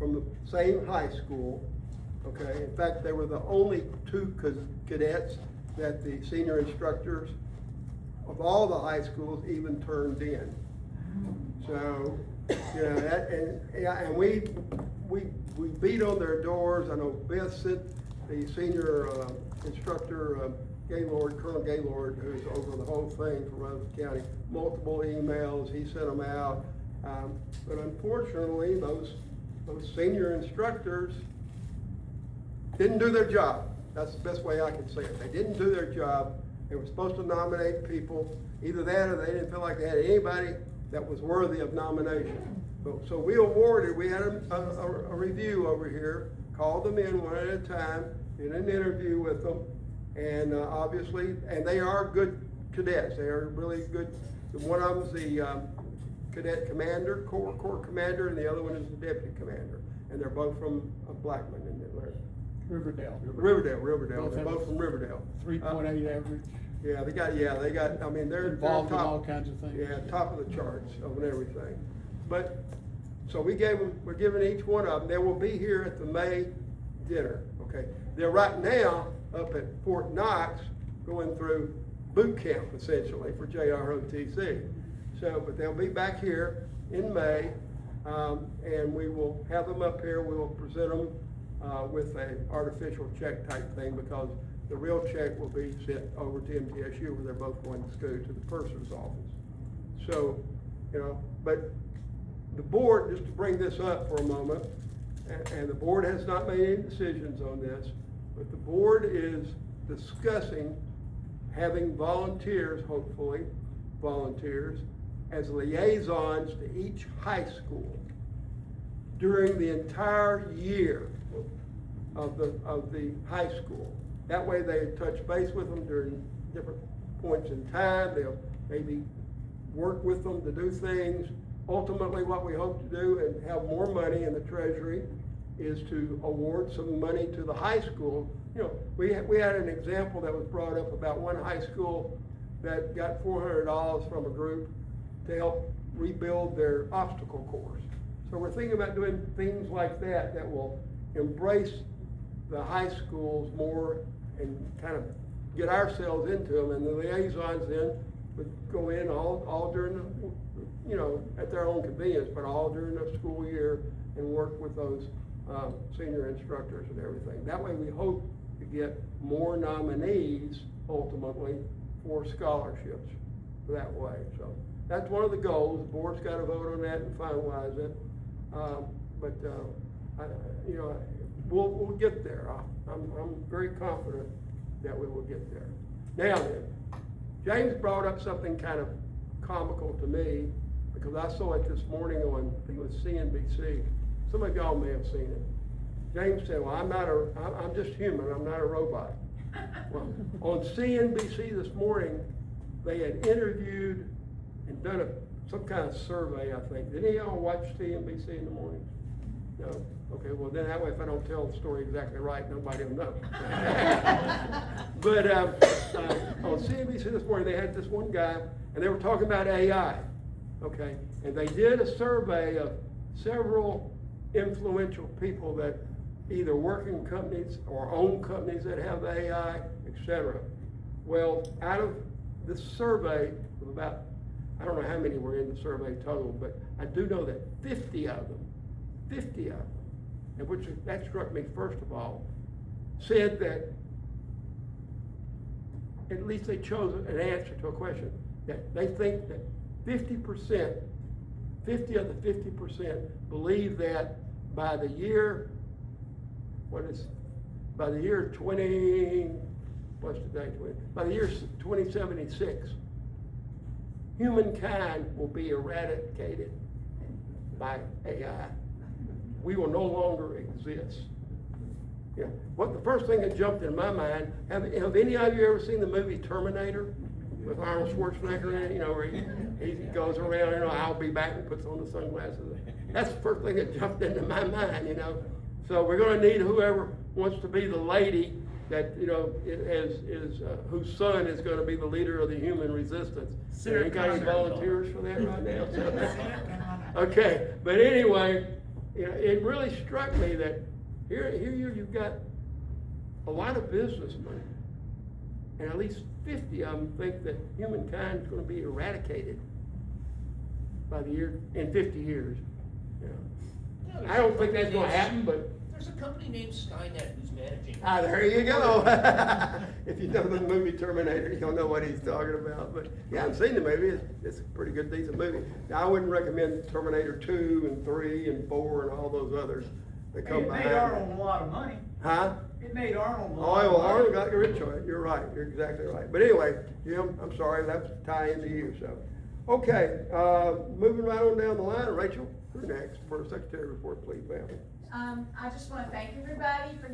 from the same high school, okay? In fact, they were the only two cadets that the senior instructors of all the high schools even turned in. So, you know, and we beat on their doors. I know Beth sent the senior instructor, Colonel Gaylord, who's over the whole thing for Rutherford County, multiple emails. He sent them out. But unfortunately, those senior instructors didn't do their job. That's the best way I can say it. They didn't do their job. They were supposed to nominate people. Either that or they didn't feel like they had anybody that was worthy of nomination. So we had a review over here, called them in one at a time, did an interview with them, and obviously, and they are good cadets. They are really good. One of them's the cadet commander, corps commander, and the other one is the deputy commander. And they're both from Blackman in Riverdale. Riverdale. They're both from Riverdale. 3.8 average. Yeah, they got, I mean, they're Involved in top, all kinds of things. Yeah, top of the charts of everything. But, so we're giving each one of them, they will be here at the May dinner, okay? They're right now up at Fort Knox going through boot camp essentially for JROTC. So, but they'll be back here in May, and we will have them up here. We will present them with an artificial check type thing, because the real check will be sent over to MTSU, where they're both going to school, to the purser's office. So, you know, but the board, just to bring this up for a moment, and the board has not made any decisions on this, but the board is discussing having volunteers, hopefully volunteers, as liaisons to each high school during the entire year of the high school. That way they touch base with them during different points in time. They'll maybe work with them to do things. Ultimately, what we hope to do and have more money in the treasury is to award some money to the high school. You know, we had an example that was brought up about one high school that got $400 from a group to help rebuild their obstacle course. So we're thinking about doing things like that that will embrace the high schools more and kind of get ourselves into them, and the liaisons then would go in all during the, you know, at their own convenience, but all during the school year and work with those senior instructors and everything. That way we hope to get more nominees ultimately for scholarships that way. So that's one of the goals. The board's got to vote on that and finalize it. You know, we'll get there. I'm very confident that we will get there. Now then, James brought up something kind of comical to me, because I saw it this morning on, I think it was CNBC. Some of y'all may have seen it. James said, well, I'm just human, I'm not a robot. Well, on CNBC this morning, they had interviewed and done some kind of survey, I think. Did any of y'all watch CNBC in the morning? No? Okay, well then that way if I don't tell the story exactly right, nobody will know. But on CNBC this morning, they had this one guy, and they were talking about AI, okay? And they did a survey of several influential people that either work in companies or own companies that have AI, etc. Well, out of this survey of about, I don't know how many were in the survey total, but I do know that 50 of them, and which that struck me first of all, said that at least they chose an answer to a question, that they think that 50% of the 50% believe that by the year, by the year 2076, humankind will be eradicated by AI. We will no longer exist. Yeah. What the first thing that jumped in my mind, have any of you ever seen the movie Terminator with Arnold Schwarzenegger in it? You know, where he goes around, you know, I'll be back, and puts on the sunglasses. That's the first thing that jumped into my mind, you know. So we're going to need whoever wants to be the lady that, you know, whose son is going to be the leader of the human resistance. Any volunteers for that right now? Okay, but anyway, you know, it really struck me that here you've got a lot of businessmen, and at least 50 of them think that humankind is going to be eradicated by the year, in 50 years. You know. Yeah, I don't think that's going to happen, but. There's a company named Skynet who's managing. Ah, there you go. If you know the movie Terminator, you'll know what he's talking about. But you haven't seen the movie. It's a pretty good, decent movie. Now, I wouldn't recommend Terminator 2 and 3 and 4 and all those others that come It behind. made Arnold a lot of money. Huh? It made Arnold a Oh, lot of well, money. Arnold got rich on it. You're right. You're exactly right. But anyway, Jim, I'm sorry. That's tie into you. So, okay. Moving right on down the line, Rachel, who's next for a secretary report, please, ma'am. I just want to thank everybody for